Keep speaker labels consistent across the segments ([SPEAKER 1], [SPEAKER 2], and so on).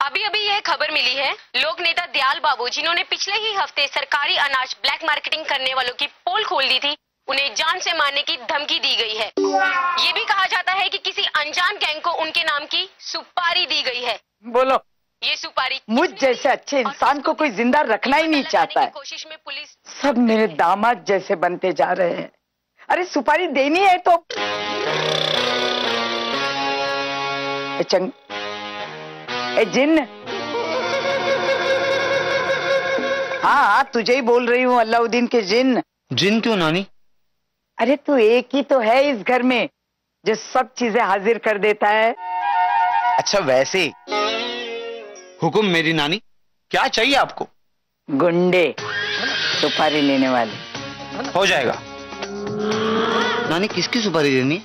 [SPEAKER 1] अभी अभी यह खबर मिली है, लोक नेता दयाल बाबू जिन्होंने पिछले ही हफ्ते सरकारी अनाज ब्लैक मार्केटिंग करने वालों की पोल खोल दी थी, उन्हें जान से मारने की धमकी दी गई है। ये भी कहा जाता है कि किसी अनजान गैंग को उनके नाम की सुपारी दी गई है।
[SPEAKER 2] बोलो,
[SPEAKER 1] ये सुपारी
[SPEAKER 2] मुझ जैसे अच्छे इंसान को कोई जिंदा रखना ही नहीं चाहता है।
[SPEAKER 1] कोशिश में पुलिस
[SPEAKER 2] सब मेरे दामाद जैसे बनते जा रहे हैं। अरे सुपारी देनी है तो जिन, हाँ तुझे ही बोल रही हूँ, अल्लाउद्दीन के जिन।
[SPEAKER 3] जिन क्यों नानी?
[SPEAKER 2] अरे तू एक ही तो है इस घर में जो सब चीजें हाजिर कर देता है।
[SPEAKER 3] अच्छा वैसे हुक्म मेरी नानी, क्या चाहिए आपको?
[SPEAKER 2] गुंडे सुपारी लेने वाले।
[SPEAKER 3] हो जाएगा। नानी किसकी सुपारी देनी है?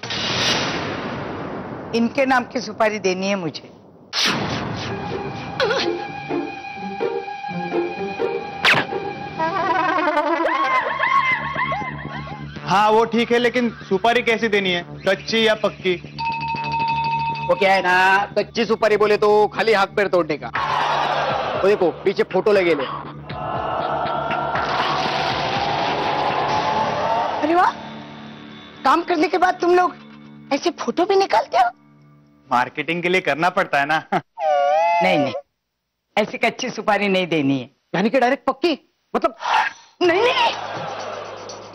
[SPEAKER 2] इनके नाम की सुपारी देनी है मुझे।
[SPEAKER 4] हाँ वो ठीक है, लेकिन सुपारी कैसी देनी है, कच्ची या पक्की?
[SPEAKER 5] वो क्या है ना, कच्ची सुपारी बोले तो खाली हाथ पैर तोड़ने का। वो देखो पीछे फोटो लगे ले।
[SPEAKER 2] अरे वाह, काम करने के बाद तुम लोग ऐसे फोटो भी निकालते हो?
[SPEAKER 4] मार्केटिंग के लिए करना पड़ता है ना।
[SPEAKER 2] नहीं नहीं, ऐसी कच्ची सुपारी नहीं देनी है।
[SPEAKER 5] यानी कि डायरेक्ट पक्की? मतलब
[SPEAKER 2] नहीं नहीं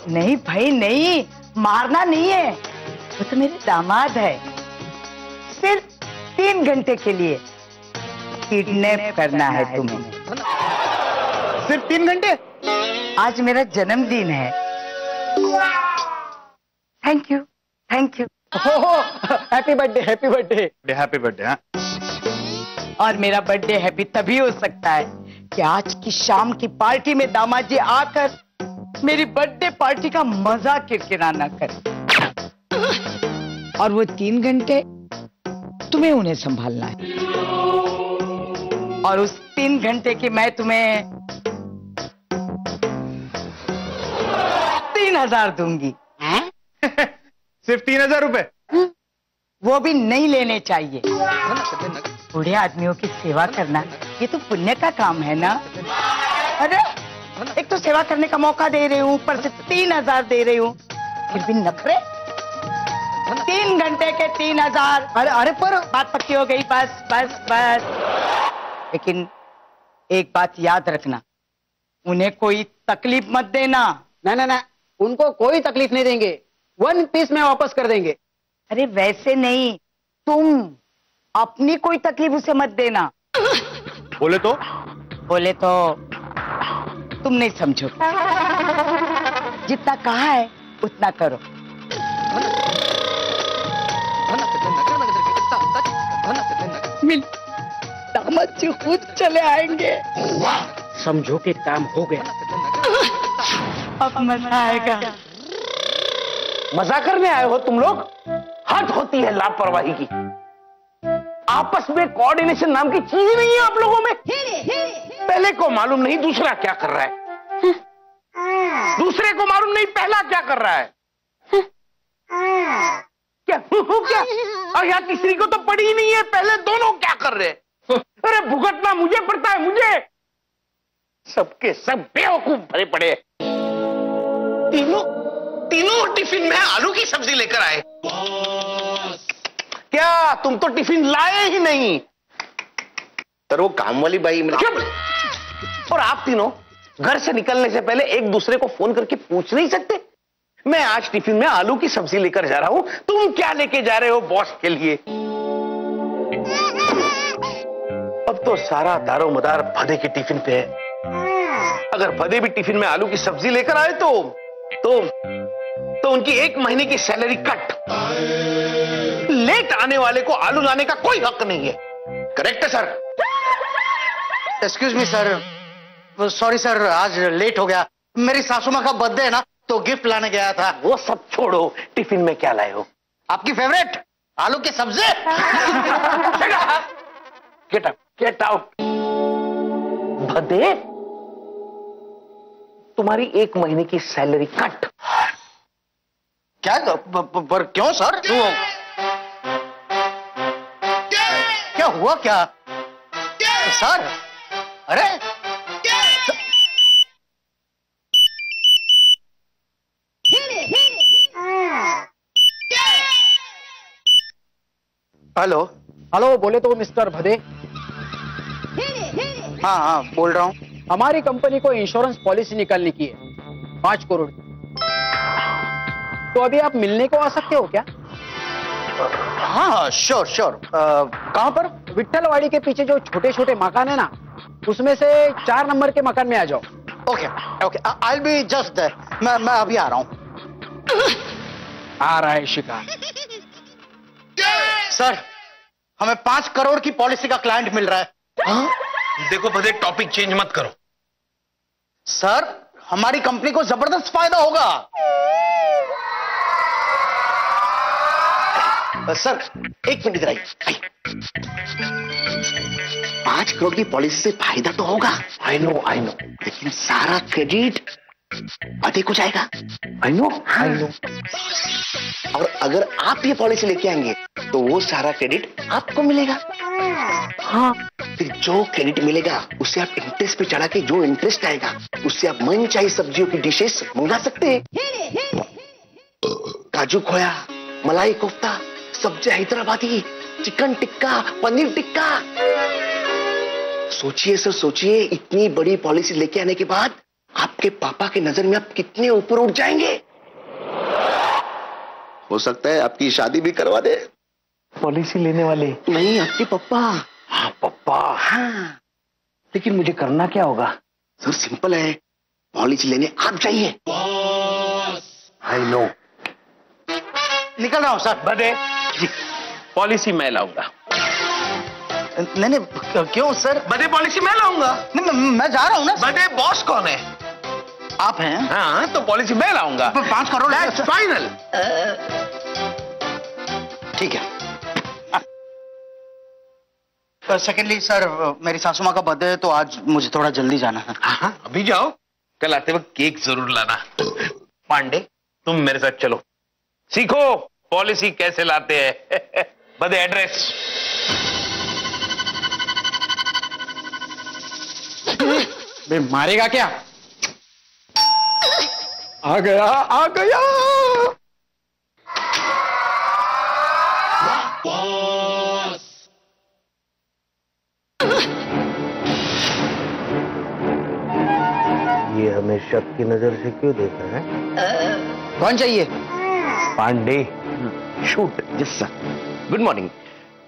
[SPEAKER 2] नहीं भाई नहीं, मारना नहीं है। वो तो मेरे दामाद है, सिर्फ 3 घंटे के लिए किडनैप करना है तुम्हें।
[SPEAKER 5] सिर्फ 3 घंटे?
[SPEAKER 2] आज मेरा जन्मदिन है। Thank you thank you.
[SPEAKER 5] Happy birthday happy birthday
[SPEAKER 4] happy birthday. हाँ
[SPEAKER 2] और मेरा बर्थडे हैप्पी तभी हो सकता है कि आज की शाम की पार्टी में दामाद जी आकर मेरी बर्थडे पार्टी का मजा किरकिरा ना करे। और वो 3 घंटे तुम्हें उन्हें संभालना है। और उस 3 घंटे की मैं तुम्हें 3000 दूंगी।
[SPEAKER 4] सिर्फ 3000 रुपए?
[SPEAKER 2] वो भी नहीं लेने चाहिए। बूढ़े आदमियों की सेवा करना ये तो पुण्य का काम है ना। अरे एक तो सेवा करने का मौका दे रही हूँ, ऊपर से 3000 दे रही हूँ, फिर भी नखरे। 3 घंटे के 3000। अरे अरे पर बात पक्की हो गई, बस बस बस। लेकिन एक बात याद रखना, उन्हें कोई तकलीफ मत देना।
[SPEAKER 5] ना ना ना, उनको कोई तकलीफ नहीं देंगे, 1 पीस में वापस कर देंगे।
[SPEAKER 2] अरे वैसे नहीं, तुम अपनी कोई तकलीफ उसे मत देना।
[SPEAKER 4] बोले तो?
[SPEAKER 2] बोले तो तुम नहीं समझो। जितना कहा है उतना करो। मिल दामाद जी खुद चले आएंगे।
[SPEAKER 5] समझो कि काम हो गया।
[SPEAKER 2] अब मजा आएगा।
[SPEAKER 6] मजा करने आए हो तुम लोग? हद होती है लापरवाही की। आपस में कोऑर्डिनेशन नाम की चीज ही नहीं है आप लोगों में। पहले को मालूम नहीं दूसरा क्या कर रहा है, दूसरे को मालूम नहीं पहला क्या कर रहा है। क्या क्या? और यहाँ तीसरी को तो पड़ी ही नहीं है, पहले दोनों क्या कर रहे हैं। अरे भुगतना मुझे पड़ता है, मुझे। सबके सब बेवकूफ भरे पड़े। तीनों टिफिन में आलू की सब्जी लेकर आए। क्या तुम तो टिफिन लाए ही नहीं?
[SPEAKER 3] पर वो काम वाली बाई
[SPEAKER 6] और आप तीनों घर से निकलने से पहले एक दूसरे को फोन करके पूछ नहीं सकते, मैं आज टिफिन में आलू की सब्जी लेकर जा रहा हूं, तुम क्या लेके जा रहे हो बॉस के लिए? अब तो सारा दारो मदार भदे के टिफिन पे है। अगर भदे भी टिफिन में आलू की सब्जी लेकर आए तो उनकी 1 महीने की सैलरी कट। लेट आने वाले को आलू लाने का कोई हक नहीं है। करेक्ट है sir?
[SPEAKER 5] Excuse me sir, sorry sir, आज लेट हो गया। मेरी सासू माँ का बर्थडे है ना, तो गिफ्ट लाने गया था।
[SPEAKER 6] वो सब छोड़ो, टिफिन में क्या लाए हो?
[SPEAKER 5] आपकी फेवरेट आलू की सब्जी।
[SPEAKER 6] Get out. भदे, तुम्हारी 1 महीने की सैलरी कट।
[SPEAKER 5] क्या? पर क्यों सर? क्या हुआ क्या? सर, अरे हेलो।
[SPEAKER 7] हेलो, बोले तो मिस्टर भदे?
[SPEAKER 5] हाँ हाँ बोल रहा हूँ।
[SPEAKER 7] हमारी कंपनी को इंश्योरेंस पॉलिसी निकालने की है 5 करोड़ की। तो अभी आप मिलने को आ सकते हो क्या?
[SPEAKER 5] हाँ श्योर श्योर। कहाँ पर?
[SPEAKER 7] विट्ठलवाड़ी के पीछे जो छोटे छोटे मकान है ना, उसमें से 4 नंबर के मकान में आ जाओ।
[SPEAKER 5] Okay okay, I will be just there. मैं अभी आ रहा हूँ।
[SPEAKER 7] आ रहा है शिकार।
[SPEAKER 5] सर, हमें 5 करोड़ की पॉलिसी का क्लाइंट मिल रहा है।
[SPEAKER 6] हाँ? देखो भदे, टॉपिक चेंज मत करो।
[SPEAKER 5] सर, हमारी कंपनी को जबरदस्त फायदा होगा।
[SPEAKER 3] सर 1 मिनट इधर आइए। 5 करोड़ की पॉलिसी से फायदा तो होगा।
[SPEAKER 6] आई नो,
[SPEAKER 3] लेकिन सारा क्रेडिट भदे को जाएगा।
[SPEAKER 6] I know.
[SPEAKER 3] और अगर आप ये पॉलिसी लेके आएंगे तो वो सारा क्रेडिट आपको मिलेगा।
[SPEAKER 6] हाँ,
[SPEAKER 3] फिर जो क्रेडिट मिलेगा उससे आप इंटरेस्ट पे चढ़ा के जो इंटरेस्ट आएगा उससे आप मन चाहिए सब्जियों की डिशेस मंगा सकते हैं। काजू खोया, मलाई कोफ्ता, सब्जी हैदराबादी, चिकन टिक्का, पनीर टिक्का। सोचिए सर, सोचिए, इतनी बड़ी पॉलिसी लेके आने के बाद आपके पापा के नजर में आप कितने ऊपर उठ जाएंगे। हो सकता है आपकी शादी भी करवा दे।
[SPEAKER 6] पॉलिसी लेने वाले?
[SPEAKER 3] नहीं, आपके पापा।
[SPEAKER 6] हाँ पप्पा।
[SPEAKER 3] हाँ,
[SPEAKER 6] लेकिन मुझे करना क्या होगा?
[SPEAKER 3] सर सिंपल है, पॉलिसी लेने आप जाइए।
[SPEAKER 6] I know.
[SPEAKER 5] निकल रहा हूँ सर।
[SPEAKER 6] भदे, पॉलिसी मैं लाऊंगा।
[SPEAKER 5] नहीं, क्यों सर?
[SPEAKER 6] भदे, पॉलिसी मैं लाऊंगा।
[SPEAKER 5] नहीं, मैं जा रहा हूँ ना।
[SPEAKER 6] भदे, बॉस कौन है?
[SPEAKER 5] आप हैं?
[SPEAKER 6] हाँ, तो पॉलिसी मैं लाऊंगा।
[SPEAKER 5] 5 करोड़
[SPEAKER 6] फाइनल।
[SPEAKER 5] ठीक है। सेकेंडली सर, मेरी सासू माँ का बर्थडे है तो आज मुझे थोड़ा जल्दी जाना है।
[SPEAKER 6] हाँ, अभी जाओ। कल आते वक्त केक जरूर लाना। पांडे, तुम मेरे साथ चलो, सीखो पॉलिसी कैसे लाते हैं। बदे, एड्रेस।
[SPEAKER 7] बे मारेगा क्या? आ गया, आ गया।
[SPEAKER 6] ये हमें शक की नजर से क्यों देख रहे हैं?
[SPEAKER 7] कौन चाहिए?
[SPEAKER 6] पांडे, शूट।
[SPEAKER 3] Yes sir, good morning.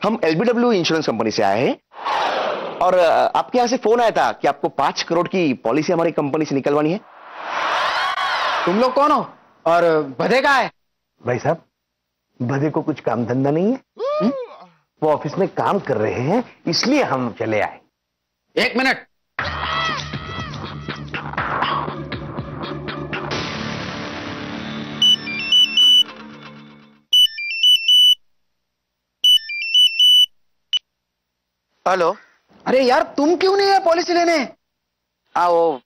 [SPEAKER 3] हम LBW इंश्योरेंस कंपनी से आए हैं और आपके यहाँ से फोन आया था कि आपको 5 करोड़ की पॉलिसी हमारी कंपनी से निकलवानी है।
[SPEAKER 7] तुम लोग कौन हो और भदे कहाँ है?
[SPEAKER 6] भाई साहब, भदे को कुछ काम धंधा नहीं है। वो ऑफिस में काम कर रहे हैं, इसलिए हम चले आए।
[SPEAKER 7] 1 मिनट।
[SPEAKER 5] हेलो।
[SPEAKER 7] अरे यार, तुम क्यों नहीं है पॉलिसी लेने?
[SPEAKER 5] हाँ, वो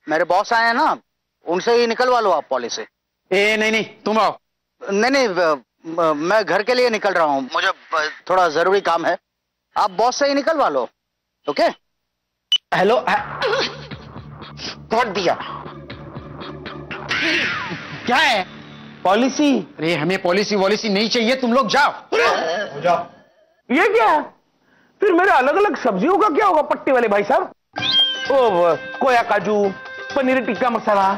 [SPEAKER 5] मेरे बॉस आए हैं ना, उनसे ही निकलवा लो आप पॉलिसी।
[SPEAKER 7] नहीं, तुम आओ।
[SPEAKER 5] नहीं, मैं घर के लिए निकल रहा हूँ, मुझे थोड़ा जरूरी काम है। आप बॉस से ही निकलवा लो। ओके।
[SPEAKER 7] हेलो।
[SPEAKER 5] काट दिया।
[SPEAKER 7] क्या है?
[SPEAKER 6] पॉलिसी?
[SPEAKER 7] अरे हमें पॉलिसी वॉलिसी नहीं चाहिए, तुम लोग जाओ।
[SPEAKER 6] जाओ। ये क्या? फिर मेरे अलग अलग सब्जियों का क्या होगा पट्टी वाले भाई साहब? ओ, कोया काजू, पनीर टिक्का मसाला,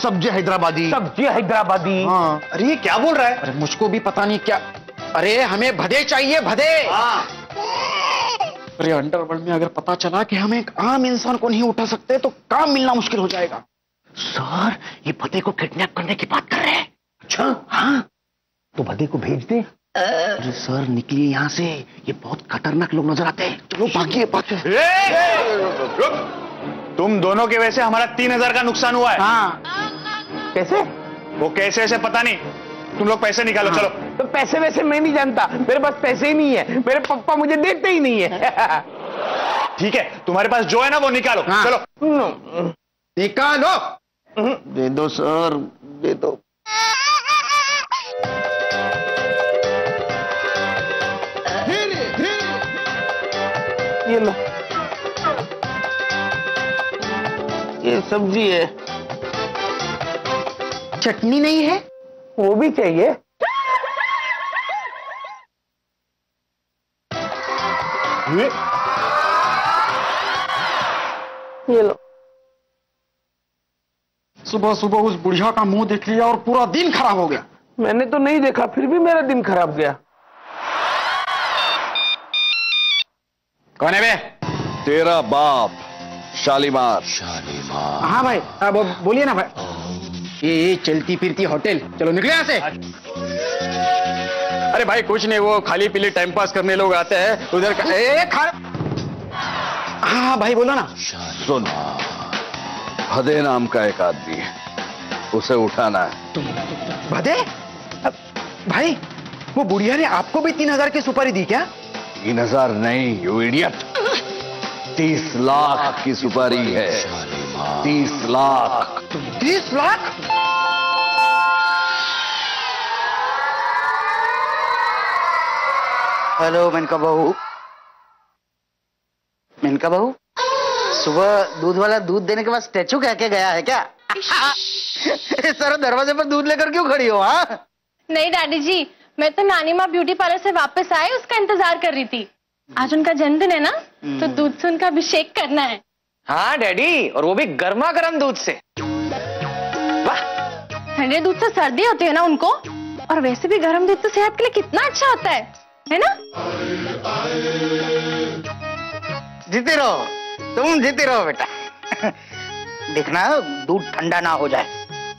[SPEAKER 3] सब्जी हैदराबादी।
[SPEAKER 6] सब्जी हैदराबादी।
[SPEAKER 5] हाँ।
[SPEAKER 3] अरे ये क्या बोल रहा है?
[SPEAKER 7] अरे मुझको भी पता नहीं क्या। अरे हमें भदे चाहिए, भदे। अरे अंडरवर्ल्ड में अगर पता चला कि हम एक आम इंसान को नहीं उठा सकते तो काम मिलना मुश्किल हो जाएगा।
[SPEAKER 3] सर, ये भदे को किडनैप करने की बात कर रहे हैं।
[SPEAKER 6] अच्छा,
[SPEAKER 3] हाँ।
[SPEAKER 6] तो भदे को भेज दे।
[SPEAKER 3] अरे सर, निकलिए यहाँ से, ये बहुत खतरनाक लोग नजर आते हैं। चलो भागिए, भागिए।
[SPEAKER 4] तुम दोनों के वजह से हमारा 3000 का नुकसान हुआ है।
[SPEAKER 7] हाँ।
[SPEAKER 6] कैसे?
[SPEAKER 4] वो कैसे ऐसे पता नहीं, तुम लोग पैसे निकालो। चलो।
[SPEAKER 6] तो पैसे वैसे मैं नहीं जानता, मेरे पास पैसे ही नहीं है, मेरे पापा मुझे देते ही नहीं है।
[SPEAKER 4] ठीक है, तुम्हारे पास जो है ना वो निकालो।
[SPEAKER 7] हाँ।
[SPEAKER 4] चलो
[SPEAKER 7] निकालो।
[SPEAKER 3] दे दो सर, दे दो।
[SPEAKER 6] ये लो, ये सब्जी है।
[SPEAKER 2] चटनी नहीं है?
[SPEAKER 6] वो भी चाहिए। ये लो।
[SPEAKER 7] सुबह सुबह उस बुढ़िया का मुंह देख लिया और पूरा दिन खराब हो गया।
[SPEAKER 6] मैंने तो नहीं देखा, फिर भी मेरा दिन खराब गया।
[SPEAKER 7] कौन है बे?
[SPEAKER 3] तेरा बाप शालीमार।
[SPEAKER 7] हाँ भाई, बोलिए ना भाई। ये चलती फिरती होटल, चलो निकले यहाँ से। अरे भाई कुछ नहीं, वो खाली पीली टाइम पास करने लोग आते हैं उधर का। हाँ भाई बोलो ना।
[SPEAKER 3] सुन, भदे नाम का एक आदमी है, उसे उठाना है।
[SPEAKER 7] भदे? भाई वो बुढ़िया ने आपको भी 3000 की सुपारी दी क्या?
[SPEAKER 3] 3000 नहीं, यू इडियट, 30 लाख की सुपारी है। 30 लाख।
[SPEAKER 7] 30 लाख?
[SPEAKER 5] हेलो मेनका बहू। मेनका बहू, सुबह दूध वाला दूध देने के बाद स्टैचू कह के गया है क्या? इस तरह दरवाजे पर दूध लेकर क्यों खड़ी हो? हाँ
[SPEAKER 8] नहीं डैडी जी, मैं तो नानी माँ ब्यूटी पार्लर से वापस आए उसका इंतजार कर रही थी। आज उनका जन्मदिन है ना, तो दूध से उनका अभिषेक करना है।
[SPEAKER 9] हाँ डैडी, और वो भी गर्मा गर्म दूध से। वाह,
[SPEAKER 8] ठंडे दूध से सर्दी होती है ना उनको, और वैसे भी गर्म दूध तो सेहत के लिए कितना अच्छा होता है ना?
[SPEAKER 5] जीती रहो, तुम जीती रहो बेटा। देखना दूध ठंडा ना हो जाए।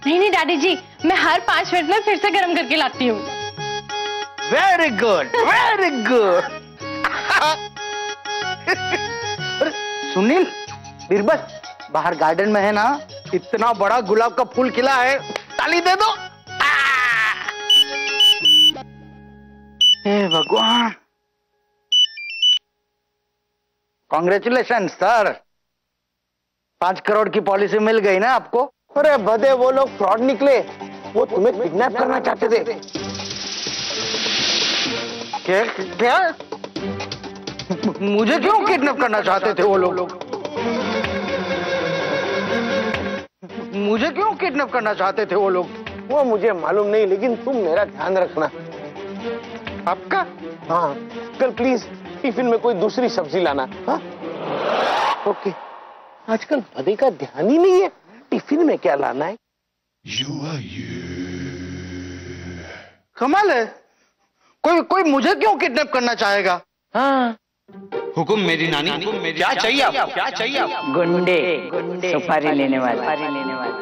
[SPEAKER 8] नहीं नहीं डैडी जी, मैं हर 5 मिनट में फिर से गर्म करके लाती हूँ।
[SPEAKER 5] Very good, very good. Sunil, Birbal, बाहर गार्डन में है ना, इतना बड़ा गुलाब का फूल खिला है, ताली दे दो। हे भगवान, कॉन्ग्रेचुलेशन सर, 5 करोड़ की पॉलिसी मिल गई ना आपको?
[SPEAKER 6] अरे भदे, वो लोग फ्रॉड निकले, वो तुम्हें किडनैप करना चाहते थे।
[SPEAKER 5] क्या क्या? मुझे क्यों किडनैप करना चाहते थे वो लोग? मुझे क्यों किडनैप करना चाहते थे वो लोग?
[SPEAKER 6] वो मुझे मालूम नहीं, लेकिन तुम मेरा ध्यान रखना।
[SPEAKER 5] आपका?
[SPEAKER 6] हाँ, कल प्लीज टिफिन में कोई दूसरी सब्जी लाना। हाँ ओके। आजकल भदे का ध्यान ही नहीं है टिफिन में क्या लाना है।
[SPEAKER 5] कमाल है, कोई मुझे क्यों किडनैप करना चाहेगा?
[SPEAKER 6] हाँ,
[SPEAKER 9] हुकुम मेरी नानी। क्या चाहिए आप? क्या चाहिए आप?
[SPEAKER 2] गुंडे सुपारी लेने वाले।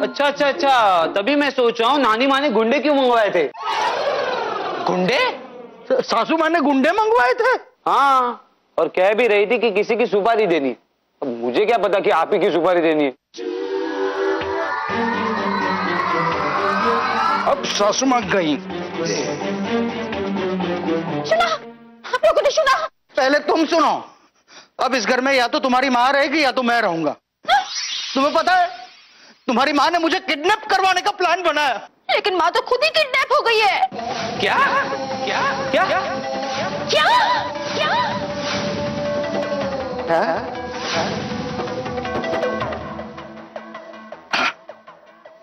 [SPEAKER 9] अच्छा अच्छा अच्छा, तभी मैं सोच रहा हूँ नानी माँ ने गुंडे क्यों मंगवाए थे?
[SPEAKER 5] गुंडे? सासू माँ ने गुंडे मंगवाए थे?
[SPEAKER 9] हाँ, और कह भी रही थी कि किसी की सुपारी देनी। अब मुझे क्या पता कि आप ही की सुपारी देनी है।
[SPEAKER 5] अब सासू माँ गई।
[SPEAKER 8] सुना, आप लोगों ने सुना?
[SPEAKER 5] पहले तुम सुनो। अब इस घर में या तो तुम्हारी माँ रहेगी या तो मैं रहूंगा। तुम्हें पता है, तुम्हारी माँ ने मुझे किडनैप करवाने का प्लान बनाया।
[SPEAKER 8] लेकिन माँ तो खुद ही किडनैप हो गई है।
[SPEAKER 9] क्या? क्या? क्या?
[SPEAKER 8] क्या? क्या?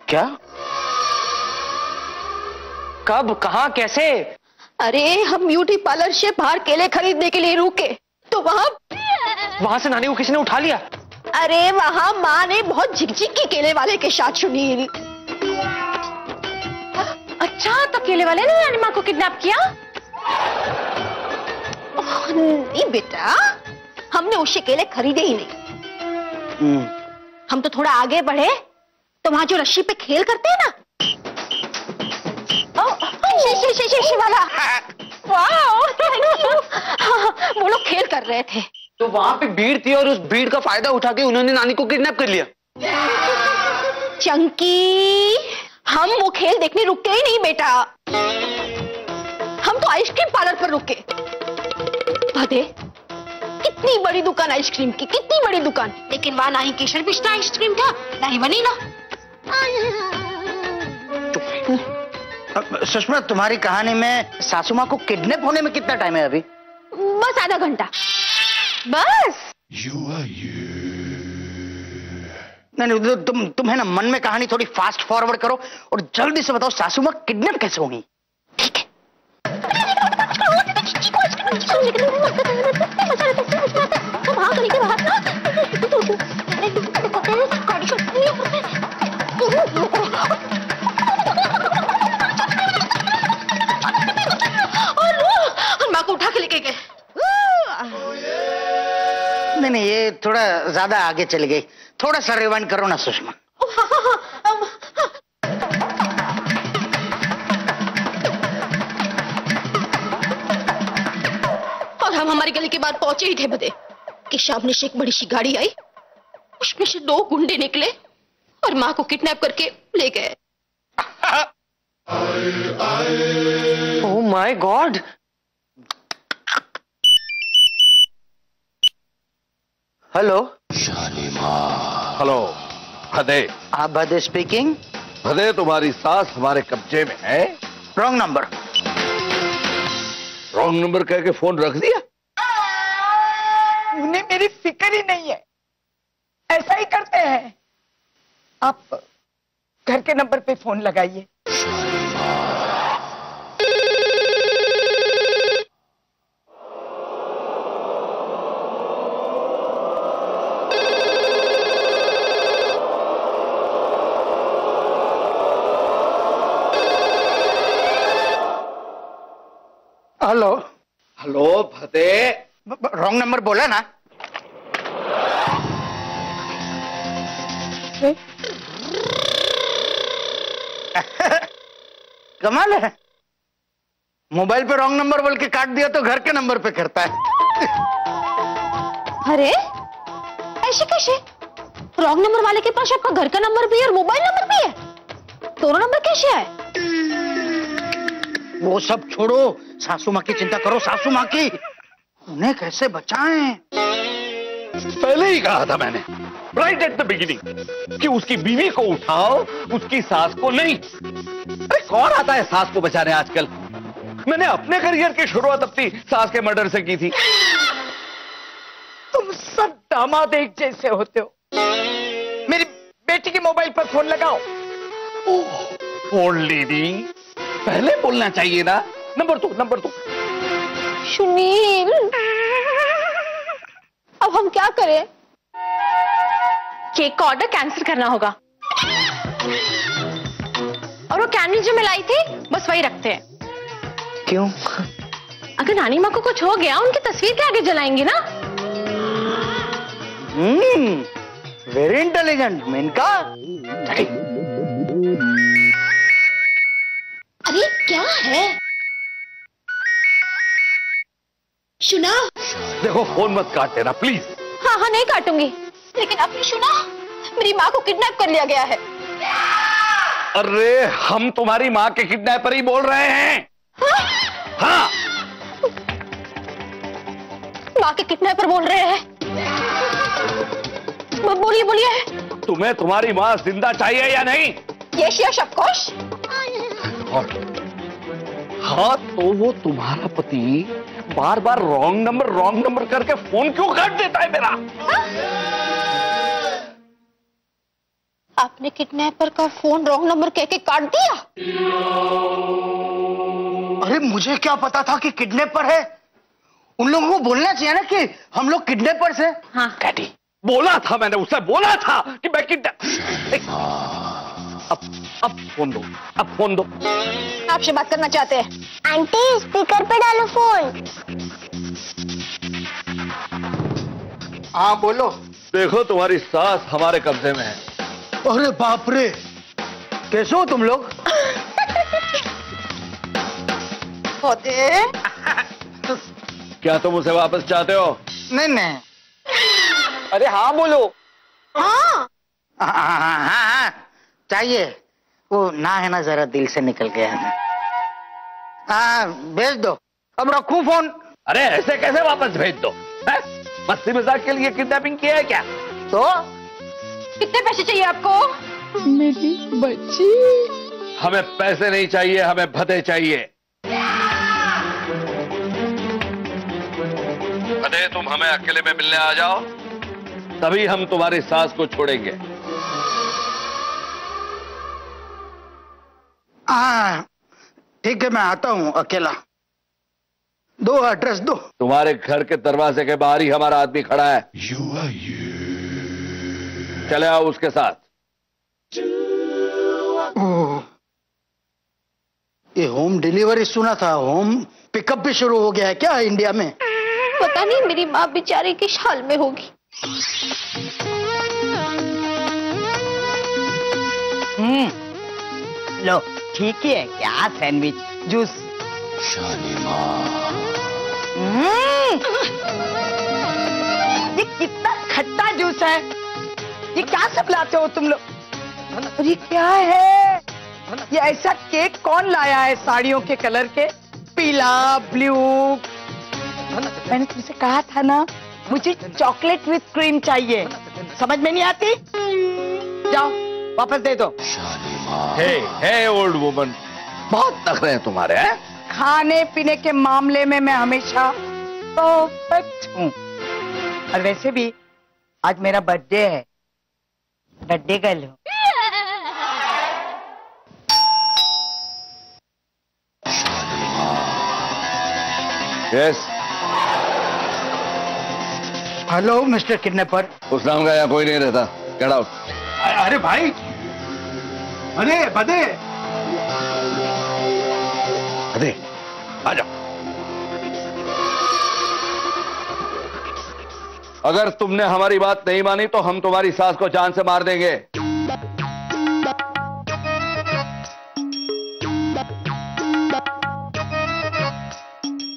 [SPEAKER 5] क्या?
[SPEAKER 9] कब? कहाँ? कैसे?
[SPEAKER 8] अरे हम ब्यूटी पार्लर से बाहर केले खरीदने के लिए रुके, तो वहाँ
[SPEAKER 9] से नानी को किसी ने उठा लिया।
[SPEAKER 8] अरे वहाँ माँ ने बहुत झिकझिक की केले वाले के साथ सुनी। अच्छा, तो केले वाले ने नानी माँ को किडनैप किया? नहीं बेटा, हमने उससे केले खरीदे ही नहीं। हम तो थोड़ा आगे बढ़े तो वहाँ जो रस्सी पे खेल करते हैं ना, वाला, वाह, थैंक यू। वो लोग खेल कर रहे थे,
[SPEAKER 9] तो वहाँ पे भीड़ थी और उस भीड़ का फायदा उठा के उन्होंने नानी को किडनैप कर लिया।
[SPEAKER 8] चंकी, हम वो खेल देखने रुके ही नहीं बेटा, हम तो आइसक्रीम पार्लर पर रुके। भदे, कितनी बड़ी दुकान आइसक्रीम की, कितनी बड़ी दुकान, लेकिन वहां ना ही केसर पिस्ता आइसक्रीम था, ना ही वनीला।
[SPEAKER 5] सुषमा, तुम्हारी कहानी में सासू माँ को किडनैप होने में कितना टाइम है अभी?
[SPEAKER 8] बस आधा घंटा। बस
[SPEAKER 5] नहीं, तुम है ना, मन में कहानी थोड़ी फास्ट फॉरवर्ड करो और जल्दी से बताओ सासू माँ किडनैप कैसे होगी?
[SPEAKER 8] ठीक है। और माँ को उठा के लेके गए।
[SPEAKER 5] नहीं, ये थोड़ा ज्यादा आगे चली गई, थोड़ा सा रिवाइंड करो ना सुषमा।
[SPEAKER 8] और हम हमारी गली के बाद पहुंचे ही थे बदे कि सामने से एक बड़ी सी गाड़ी आई, उसमें से 2 गुंडे निकले और माँ को किडनैप करके ले गए।
[SPEAKER 9] Oh my God.
[SPEAKER 5] Hello.
[SPEAKER 10] Hello भदे।
[SPEAKER 5] आप भदे स्पीकिंग?
[SPEAKER 10] भदे, तुम्हारी सास हमारे कब्जे में है।
[SPEAKER 5] Wrong number.
[SPEAKER 10] रॉन्ग नंबर कह के फोन रख दिया?
[SPEAKER 2] उन्हें मेरी फिक्र ही नहीं है, ऐसा ही करते हैं। आप घर के नंबर पे फोन लगाइए।
[SPEAKER 5] हेलो।
[SPEAKER 10] हेलो भदे।
[SPEAKER 5] रॉन्ग नंबर बोला ना? कमाल है, मोबाइल पे रॉन्ग नंबर बोल के काट दिया तो घर के नंबर पे करता है।
[SPEAKER 8] अरे ऐसे कैसे? रॉन्ग नंबर वाले के पास आपका घर का नंबर भी है और मोबाइल नंबर भी है, दोनों नंबर कैसे है?
[SPEAKER 5] वो सब छोड़ो, सासू माँ की चिंता करो। सासू माँ की, उन्हें कैसे बचाएं?
[SPEAKER 10] पहले ही कहा था मैंने, राइट एट द बिगिनिंग, कि उसकी बीवी को उठाओ, उसकी सास को नहीं। अरे कौन आता है सास को बचाने आजकल? मैंने अपने करियर की शुरुआत अपनी सास के मर्डर से की थी।
[SPEAKER 2] तुम सब दामाद एक जैसे होते हो। मेरी बेटी के मोबाइल पर फोन लगाओ।
[SPEAKER 10] ओल्ड लेडी, पहले बोलना चाहिए ना। नंबर 2।
[SPEAKER 8] सुनील, अब हम क्या करें?
[SPEAKER 1] केक का ऑर्डर कैंसिल करना होगा और वो कैंडल जो मैं लाई थी बस वही रखते हैं।
[SPEAKER 5] क्यों?
[SPEAKER 1] अगर नानी माँ को कुछ हो गया उनकी तस्वीर के आगे जलाएंगे ना।
[SPEAKER 5] Very intelligent Menka.
[SPEAKER 8] अरे क्या है? सुना?
[SPEAKER 10] देखो फोन मत काट देना प्लीज।
[SPEAKER 8] हाँ हाँ नहीं काटूंगी, लेकिन आपने सुना मेरी माँ को किडनैप कर लिया गया है।
[SPEAKER 10] अरे हम तुम्हारी माँ के किडनैपर ही बोल रहे हैं। हाँ,
[SPEAKER 8] माँ के किडनैपर बोल रहे हैं? बोलिए बोलिए।
[SPEAKER 10] तुम्हें तुम्हारी माँ जिंदा चाहिए या नहीं?
[SPEAKER 8] Yes yes of course.
[SPEAKER 10] हाँ, तो वो तुम्हारा पति बार बार रॉन्ग नंबर करके फोन क्यों काट देता है मेरा?
[SPEAKER 8] आपने किडनैपर का फोन रॉन्ग नंबर कह के काट दिया?
[SPEAKER 5] अरे मुझे क्या पता था कि किडनैपर है। उन लोगों को बोलना चाहिए ना कि हम लोग किडनैपर्स हैं।
[SPEAKER 1] हाँ
[SPEAKER 10] डैडी, बोला था मैंने, उससे बोला था कि मैं किडनैप। अब फोन दो।
[SPEAKER 8] आपसे बात करना चाहते हैं। आंटी स्पीकर पे डालो फोन।
[SPEAKER 5] हाँ बोलो।
[SPEAKER 10] देखो तुम्हारी सास हमारे कब्जे में है।
[SPEAKER 5] अरे बाप रे, कैसे हो तुम लोग?
[SPEAKER 8] होते
[SPEAKER 10] क्या तुम उसे वापस चाहते हो?
[SPEAKER 5] नहीं।
[SPEAKER 9] अरे हाँ बोलो।
[SPEAKER 8] हाँ
[SPEAKER 5] हाँ चाहिए। वो ना है ना, जरा दिल से निकल गया है। हाँ भेज दो। अब रखूं फोन?
[SPEAKER 10] अरे ऐसे कैसे वापस भेज दो? मस्ती मजाक के लिए किडनैपिंग किया है क्या?
[SPEAKER 5] तो
[SPEAKER 8] कितने पैसे चाहिए आपको?
[SPEAKER 2] मेरी बच्ची।
[SPEAKER 10] हमें पैसे नहीं चाहिए, हमें भदे चाहिए। भदे, तुम हमें अकेले में मिलने आ जाओ। तभी हम तुम्हारी सास को छोड़ेंगे।
[SPEAKER 5] ठीक है, मैं आता हूं अकेला। दो एड्रेस दो।
[SPEAKER 10] तुम्हारे घर के दरवाजे के बाहर ही हमारा आदमी खड़ा है। चले आओ उसके साथ।
[SPEAKER 5] ये होम डिलीवरी सुना था, होम पिकअप भी शुरू हो गया है क्या इंडिया में?
[SPEAKER 8] पता नहीं मेरी माँ बेचारी किस हाल में होगी।
[SPEAKER 2] लो ठीक ही है क्या, सैंडविच जूस। ये कितना खट्टा जूस है, ये क्या सब लाते हो तुम लोग? और ये क्या है? ये ऐसा केक कौन लाया है साड़ियों के कलर के, पीला ब्लू? मैंने तुमसे कहा था ना मुझे चॉकलेट विथ क्रीम चाहिए, समझ में नहीं आती? जाओ वापस दे दो।
[SPEAKER 10] हे ओल्ड वुमन, बहुत नखरे हैं तुम्हारे। हैं
[SPEAKER 2] खाने पीने के मामले में मैं हमेशा परफेक्ट हूँ। और वैसे भी आज मेरा बर्थडे है, बर्थडे गर्ल हूँ।
[SPEAKER 10] यस।
[SPEAKER 5] Hello mister kidnapper.
[SPEAKER 10] उस नाम का यहाँ कोई नहीं रहता, गेट आउट।
[SPEAKER 5] अरे भाई, अरे बदे
[SPEAKER 10] अरे आ जाओ। अगर तुमने हमारी बात नहीं मानी तो हम तुम्हारी सास को जान से मार देंगे।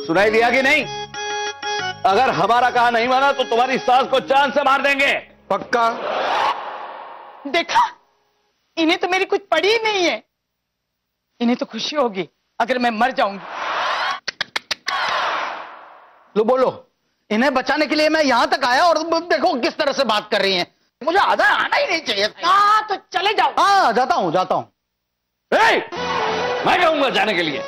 [SPEAKER 10] सुनाई दिया कि नहीं? अगर हमारा कहा नहीं माना तो तुम्हारी सास को जान से मार देंगे।
[SPEAKER 5] पक्का?
[SPEAKER 2] देखा, इन्हें तो मेरी कुछ पड़ी ही नहीं है। इन्हें तो खुशी होगी अगर मैं मर जाऊंगी।
[SPEAKER 5] लो बोलो, इन्हें बचाने के लिए मैं यहां तक आया और देखो किस तरह से बात कर रही हैं। मुझे आधा आना ही नहीं चाहिए।
[SPEAKER 2] हाँ तो चले जाओ।
[SPEAKER 5] हाँ जाता हूं जाता हूं।
[SPEAKER 10] मैं कहूंगा जाने के लिए,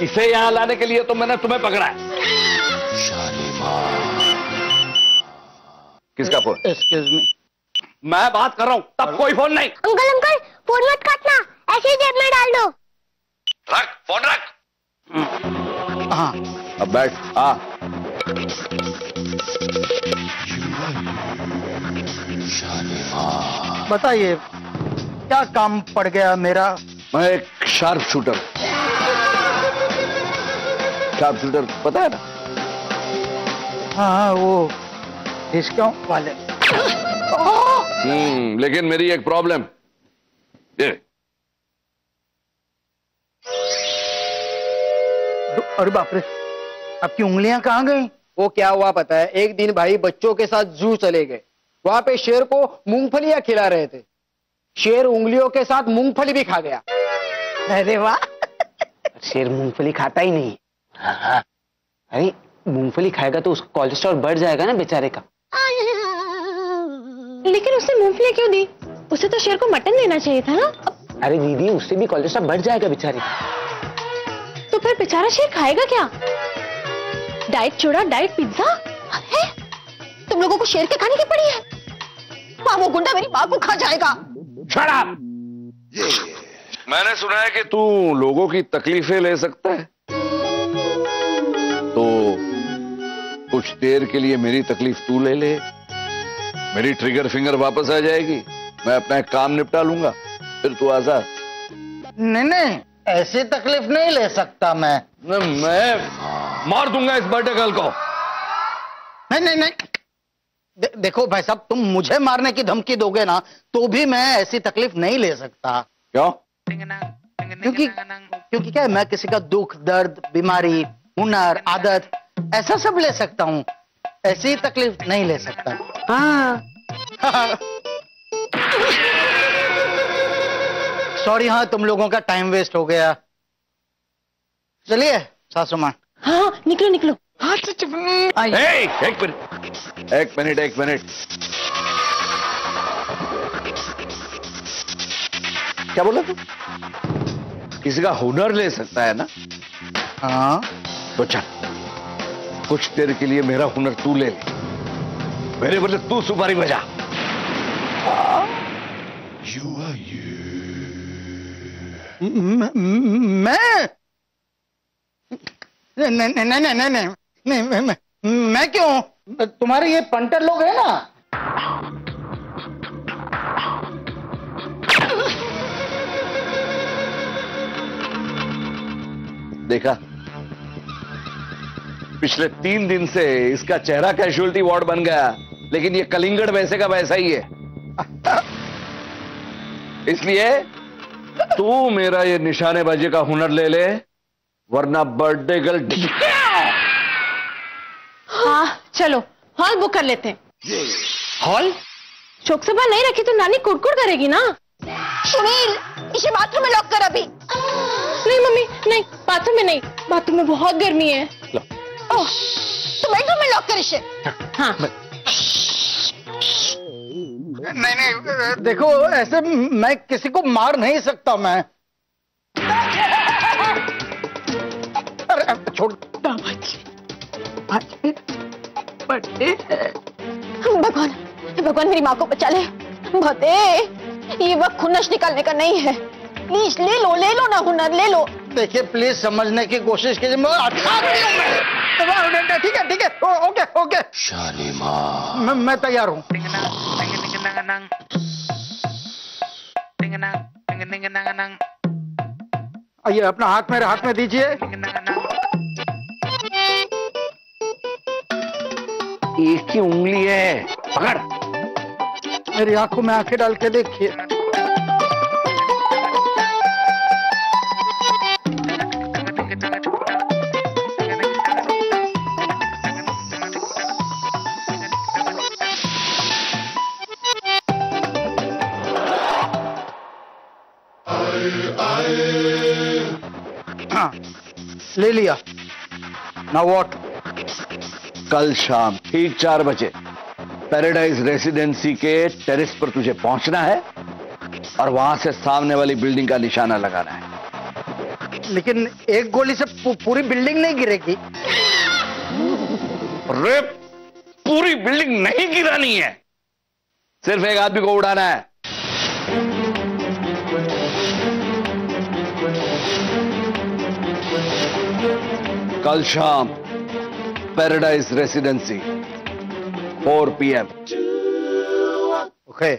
[SPEAKER 10] इसे यहां लाने के लिए तो मैंने तुम्हें पकड़ा है। किसका फोन?
[SPEAKER 5] एक्सक्यूज मी,
[SPEAKER 10] मैं बात कर रहा हूं, तब कोई फोन नहीं।
[SPEAKER 8] अंकल अंकल फोन मत काटना, ऐसे ही जेब में डाल दो।
[SPEAKER 10] रख फोन रख।
[SPEAKER 5] हाँ
[SPEAKER 10] अब बैठ। हाँ
[SPEAKER 5] बताइए क्या काम पड़ गया मेरा?
[SPEAKER 10] मैं एक शार्प शूटर पता है ना?
[SPEAKER 5] हाँ वो डिस्काउंट वाले।
[SPEAKER 10] लेकिन मेरी एक प्रॉब्लम। ये
[SPEAKER 5] अरे बाप रे, आपकी उंगलियां कहाँ गई?
[SPEAKER 7] वो क्या हुआ पता है, एक दिन भाई बच्चों के साथ जू चले गए। वहां पे शेर को मूंगफलियां खिला रहे थे। शेर उंगलियों के साथ मूंगफली भी खा गया।
[SPEAKER 2] अरे वाह।
[SPEAKER 9] शेर मूंगफली खाता ही नहीं। हाँ। अरे मूंगफली खाएगा तो उसका कोलेस्ट्रॉल बढ़ जाएगा ना बेचारे का।
[SPEAKER 8] लेकिन उसने मूंगफली क्यों दी? उसे तो शेर को मटन देना चाहिए था ना।
[SPEAKER 9] अरे दीदी, उससे भी कोलेस्ट्रॉल बढ़ जाएगा बेचारे का।
[SPEAKER 8] तो फिर बेचारा शेर खाएगा क्या? डाइट चूड़ा, डाइट पिज्जा है? तुम लोगों को शेर के खाने की पड़ी है? माँ वो गुंडा मेरी माँ को खा जाएगा।
[SPEAKER 10] Shut up! मैंने सुना है कि तू लोगों की तकलीफें ले सकता है, तो कुछ देर के लिए मेरी तकलीफ तू ले ले। मेरी ट्रिगर फिंगर वापस आ जाएगी, मैं अपना एक काम निपटा लूंगा, फिर तू आजाद।
[SPEAKER 5] नहीं नहीं, ऐसी तकलीफ नहीं ले सकता मैं
[SPEAKER 10] मार दूंगा इस बर्थडे गर्ल को।
[SPEAKER 5] नहीं नहीं नहीं, देखो भाई साहब, तुम मुझे मारने की धमकी दोगे ना तो भी मैं ऐसी तकलीफ नहीं ले सकता।
[SPEAKER 10] क्यों?
[SPEAKER 5] क्योंकि क्या है, मैं किसी का दुख दर्द, बीमारी, हुनर, आदत ऐसा सब ले सकता हूँ, ऐसी तकलीफ नहीं ले सकता। हाँ सॉरी, हाँ तुम लोगों का टाइम वेस्ट हो गया। चलिए सासू माँ।
[SPEAKER 8] हाँ निकलो निकलो।
[SPEAKER 2] हाँ तो
[SPEAKER 10] एक मिनट। क्या बोला तू? किसी का हुनर ले सकता है ना?
[SPEAKER 5] हाँ
[SPEAKER 10] तो चल, कुछ देर के लिए मेरा हुनर तू ले ले, मेरे बदले तू सुपारी बजा।
[SPEAKER 5] मैं नहीं, मैं क्यों? तुम्हारे ये पंटर लोग हैं ना,
[SPEAKER 10] देखा, पिछले 3 दिन से इसका चेहरा कैजुअलिटी वार्ड बन गया, लेकिन ये कलिंगड़ वैसे का वैसा ही है। इसलिए तू मेरा ये निशानेबाजी का हुनर ले ले, वरना बर्थडे गर्ल।
[SPEAKER 8] हाँ चलो हॉल बुक कर लेते हैं।
[SPEAKER 5] हॉल?
[SPEAKER 8] चौक से बाहर नहीं रखी तो नानी कुड़कुड़ करेगी ना।
[SPEAKER 11] सुनील, इसे बाथरूम में लॉक कर अभी।
[SPEAKER 8] नहीं मम्मी नहीं, बाथरूम में नहीं, बाथरूम में बहुत गर्मी है।
[SPEAKER 11] ओह, तो बेडरूम में लॉक कर इसे।
[SPEAKER 8] हाँ
[SPEAKER 5] नहीं, देखो ऐसे मैं किसी को मार नहीं सकता मैं। अरे छोड़।
[SPEAKER 11] भगवान भगवान मेरी माँ को बचा ले। भते, ये वक्त खुन्नस निकालने का नहीं है। प्लीज ले लो ना हुनर, ले लो।
[SPEAKER 5] देखिए प्लीज समझने की कोशिश कीजिए। ठीक है ओके। शालीमार, मैं तैयार हूँ। आइए अपना हाथ मेरे हाथ में दीजिए।
[SPEAKER 10] एक ही उंगली है, पकड़।
[SPEAKER 5] मेरी आंखों में आंखें डाल के देखिए। हाँ, ले लिया। Now what?
[SPEAKER 10] कल शाम ठीक 4 बजे पैराडाइज रेसिडेंसी के टेरेस पर तुझे पहुंचना है और वहां से सामने वाली बिल्डिंग का निशाना लगाना है।
[SPEAKER 5] लेकिन एक गोली से पूरी बिल्डिंग नहीं गिरेगी।
[SPEAKER 10] अरे पूरी बिल्डिंग नहीं गिरानी है, सिर्फ एक आदमी को उड़ाना है। कल शाम पैराडाइज रेसिडेंसी 4 PM।
[SPEAKER 5] ओके।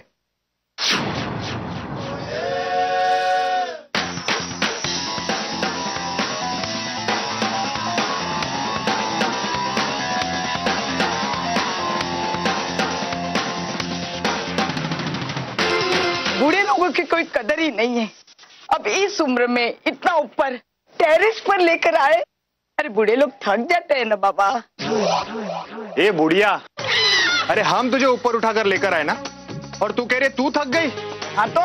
[SPEAKER 2] बूढ़े लोगों की कोई कदर ही नहीं है। अब इस उम्र में इतना ऊपर टेरेस पर लेकर आए। अरे बूढ़े लोग थक जाते हैं ना बाबा।
[SPEAKER 4] ए बुढ़िया, अरे हम तुझे ऊपर उठाकर लेकर आए ना, और तू कह रहे तू थक गई।
[SPEAKER 2] हाँ तो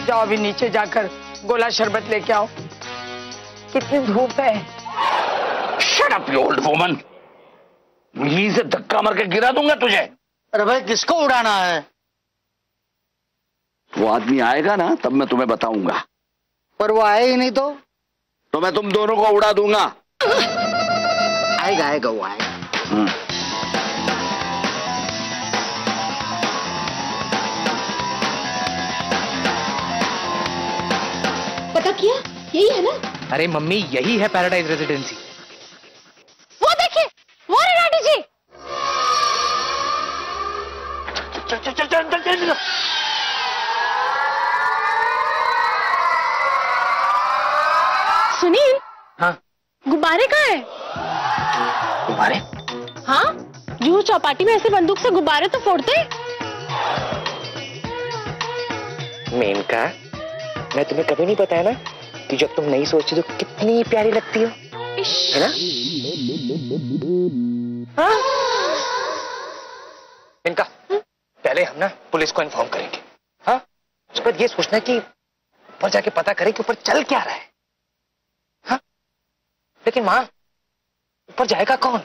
[SPEAKER 2] जाओ अभी नीचे जाकर गोला शरबत लेके आओ। कितनी धूप है।
[SPEAKER 10] Shut up you old woman, यहीं से धक्का मार के गिरा दूंगा तुझे।
[SPEAKER 5] अरे भाई किसको उड़ाना है?
[SPEAKER 10] वो आदमी आएगा ना तब मैं तुम्हें बताऊंगा।
[SPEAKER 5] पर वो आए ही नहीं तो
[SPEAKER 10] मैं तुम दोनों को उड़ा दूंगा।
[SPEAKER 5] आएगा वो आएगा।
[SPEAKER 8] पता किया, यही है ना?
[SPEAKER 7] अरे मम्मी यही है पैराडाइज रेजिडेंसी।
[SPEAKER 8] वो देखिए, वो है रानी जी।
[SPEAKER 10] चल।
[SPEAKER 8] सुनील,
[SPEAKER 7] हाँ
[SPEAKER 8] गुब्बारे कहाँ है?
[SPEAKER 7] गुब्बारे?
[SPEAKER 8] हाँ, जूहू चौपाटी में ऐसे बंदूक से गुब्बारे तो फोड़ते।
[SPEAKER 7] मेनका, मैं तुम्हें कभी नहीं बताया ना कि जब तुम नहीं सोचती तो कितनी प्यारी लगती हो, है ना?
[SPEAKER 8] हाँ?
[SPEAKER 7] मेनका, पहले हम ना पुलिस को इन्फॉर्म करेंगे। हाँ, उसके बाद ये सोचना कि ऊपर जाके पता करें कि ऊपर चल क्या रहा है। हाँ, लेकिन माँ, ऊपर जाएगा कौन?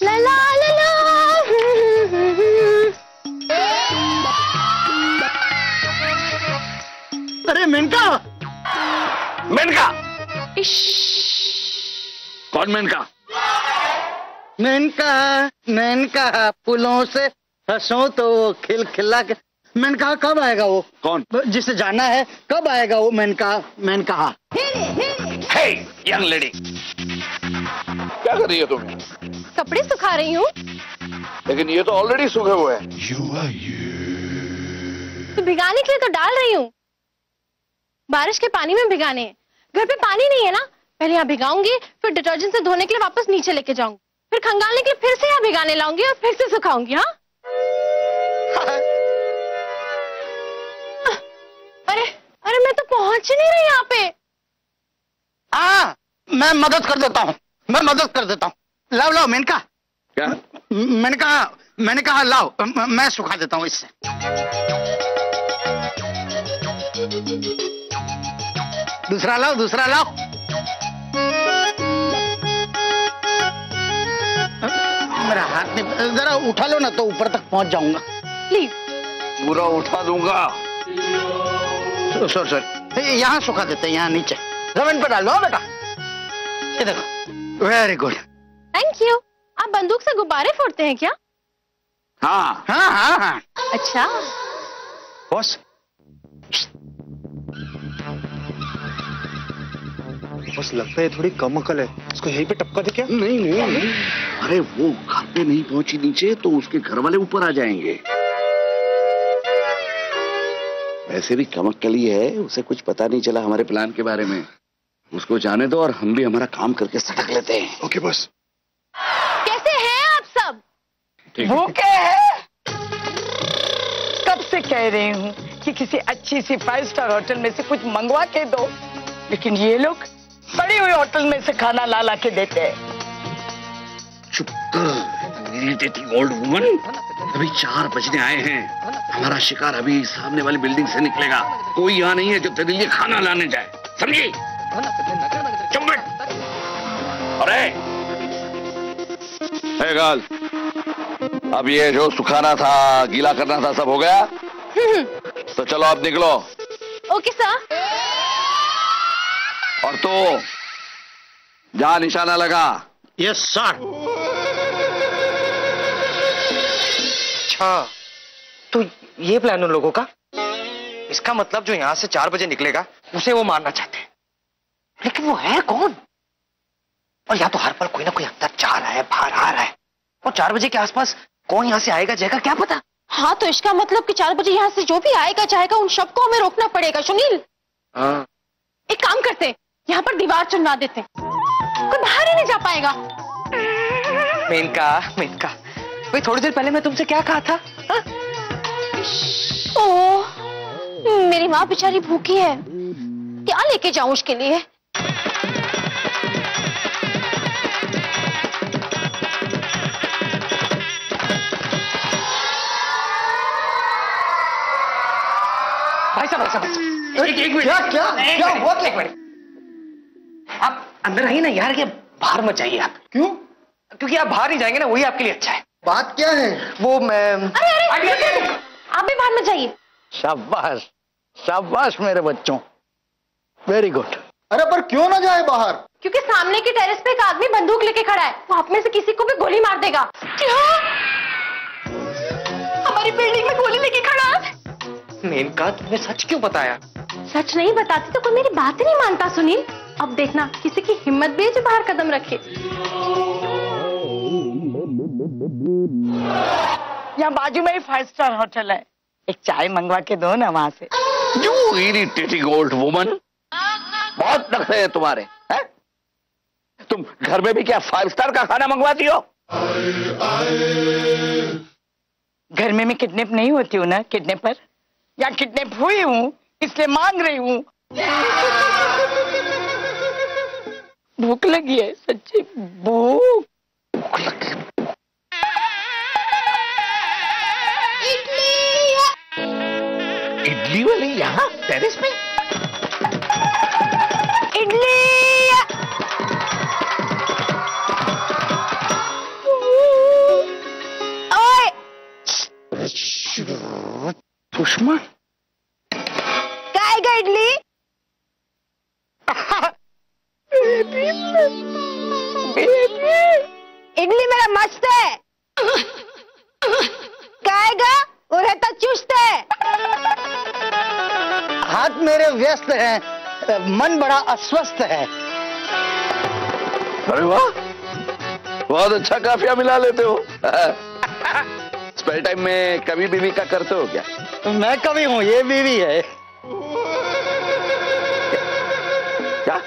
[SPEAKER 8] ला ला ला ला।
[SPEAKER 5] अरे मेनका,
[SPEAKER 10] मेनका कौन मेनका?
[SPEAKER 5] मेनका, मेनका फूलों से हंसो तो खिलखिला के। मेनका कब आएगा वो?
[SPEAKER 10] कौन?
[SPEAKER 5] जिसे जाना है कब आएगा वो? मेनका, मेनका।
[SPEAKER 10] हे यंग लेडी, क्या कर रही है तुम?
[SPEAKER 8] कपड़े सुखा रही हूँ।
[SPEAKER 10] लेकिन ये तो ऑलरेडी सूखे हुए हैं।
[SPEAKER 8] तो भिगाने के लिए तो डाल रही हूँ। बारिश के पानी में भिगाने हैं। घर पे पानी नहीं है ना, पहले यहाँ भिगाऊंगी, फिर डिटर्जेंट से धोने के लिए वापस नीचे लेके जाऊंगी, फिर खंगालने के लिए फिर से यहाँ भिगाने लाऊंगी और फिर से सुखाऊंगी। हाँ अरे अरे मैं तो पहुंच ही नहीं रही यहाँ पे।
[SPEAKER 5] मैं मदद कर देता हूँ, मैं मदद कर देता हूँ। लाओ लाओ मेनका।
[SPEAKER 10] क्या?
[SPEAKER 5] मैंने कहा लाओ, मैं सुखा देता हूँ इससे। दूसरा लाओ, दूसरा लाओ। मेरा हाथ नहीं, जरा उठा लो ना तो ऊपर तक पहुंच जाऊंगा।
[SPEAKER 8] प्लीज।
[SPEAKER 10] पूरा उठा दूंगा।
[SPEAKER 5] सॉरी सॉरी, यहाँ सुखा देते हैं, यहाँ नीचे जमीन पर डालो बेटा। ये देखो, वेरी गुड।
[SPEAKER 8] Thank you. आप बंदूक से गुब्बारे फोड़ते हैं क्या?
[SPEAKER 10] हाँ
[SPEAKER 5] हाँ हाँ हाँ।
[SPEAKER 8] अच्छा
[SPEAKER 4] बॉस, बस लगता है थोड़ी कम अकल है, इसको यहीं पे टपका दे क्या?
[SPEAKER 10] नहीं नहीं, अरे वो घर पे नहीं पहुंची नीचे तो उसके घर वाले ऊपर आ जाएंगे। वैसे भी कमक्कली है, उसे कुछ पता नहीं चला हमारे प्लान के बारे में। उसको जाने दो और हम भी हमारा काम करके सटक लेते हैं।
[SPEAKER 4] Okay boss.
[SPEAKER 8] कैसे हैं आप सब?
[SPEAKER 2] भूखे हैं? कब से कह रही हूँ कि किसी अच्छी सी 5 स्टार होटल में से कुछ मंगवा के दो, लेकिन ये लोग बड़ी हुई होटल में से खाना ला ला के देते हैं।
[SPEAKER 10] चुप कर इरिटेटिंग ओल्ड वुमन। अभी 4 बजने आए हैं, हमारा शिकार अभी सामने वाली बिल्डिंग से निकलेगा। कोई यहाँ नहीं है जो तेरे लिए खाना लाने जाए, समझी? चुप बैठ। अरे हे गर्ल, अब ये जो सुखाना था, गीला करना था, सब हो गया? तो चलो अब निकलो।
[SPEAKER 8] Okay sir.
[SPEAKER 10] और तो जहां निशाना लगा।
[SPEAKER 5] Yes sir.
[SPEAKER 7] अच्छा, तो ये प्लान उन लोगों का? इसका मतलब जो यहां से 4 बजे निकलेगा उसे वो मारना चाहते हैं। लेकिन वो है कौन? और या तो हर पल कोई ना कोई अंदर जा रहा है, बाहर आ रहा है, और 4 बजे के आसपास कौन यहां से आएगा जाएगा क्या पता।
[SPEAKER 11] हाँ, तो इसका मतलब कि 4 बजे यहाँ से जो भी आएगा चाहेगा उन सबको हमें रोकना पड़ेगा। सुनील,
[SPEAKER 7] हाँ।
[SPEAKER 11] एक काम करते, यहाँ पर दीवार चुनवा देते, कोई बाहर ही नहीं जा पाएगा।
[SPEAKER 7] मेनका, मेनका, भाई थोड़ी देर पहले मैं तुमसे क्या कहा था? हा?
[SPEAKER 11] ओह, मेरी माँ बेचारी भूखी है, क्या लेके जाऊं उसके लिए?
[SPEAKER 7] भाई साहब, एक मिनट।
[SPEAKER 5] क्या हुआ?
[SPEAKER 7] एक मिनट, आप अंदर आइए ना यार, ये बाहर मत जाइए आप।
[SPEAKER 5] क्यों?
[SPEAKER 7] क्योंकि आप बाहर ही जाएंगे ना, वही आपके लिए अच्छा है।
[SPEAKER 5] बात क्या है?
[SPEAKER 7] वो मैं
[SPEAKER 11] अरे, आप भी बाहर मत जाइए।
[SPEAKER 5] शाबाश, शाबाश मेरे बच्चों, वेरी गुड। अरे पर क्यों ना जाए बाहर?
[SPEAKER 11] क्योंकि सामने की टेरेस पे एक आदमी बंदूक लेके खड़ा है, वो आप में से किसी को भी गोली मार देगा। क्या? हमारी बिल्डिंग में गोली लेके खड़ा है?
[SPEAKER 7] मेनका, तुमने सच क्यों बताया?
[SPEAKER 11] सच नहीं बताती तो कोई मेरी बात ही नहीं मानता। सुनील, अब देखना किसी की हिम्मत भी है जो बाहर कदम रखे।
[SPEAKER 2] यहाँ बाजू में ही 5 स्टार होटल है, एक चाय मंगवा के दो ना वहां से।
[SPEAKER 10] You irritating old woman, बहुत नखरे हैं तुम्हारे, हैं? तुम घर में भी क्या 5 स्टार का खाना मंगवाती हो?
[SPEAKER 2] घर में मैं किडनैप नहीं होती हूँ ना, किडनैपर, या किडनैप हुई हूँ इसलिए मांग रही हूँ। भूख लगी है, सच्ची भूख।
[SPEAKER 10] इडली वाली यहाँ टेरेस पे?
[SPEAKER 11] इडली। ओए,
[SPEAKER 10] सुषमा,
[SPEAKER 11] खाएगा इडली? बेबी बेबी इडली मेरा मस्त है, खाएगा वो रहता चुस्त है।
[SPEAKER 5] हाथ मेरे व्यस्त हैं, मन बड़ा अस्वस्थ है।
[SPEAKER 10] अरे वाह, बहुत अच्छा काफिया मिला लेते हो। स्पेयर टाइम में कभी बीवी का करते हो क्या?
[SPEAKER 5] मैं कवि हूँ, ये बीवी है।
[SPEAKER 10] क्या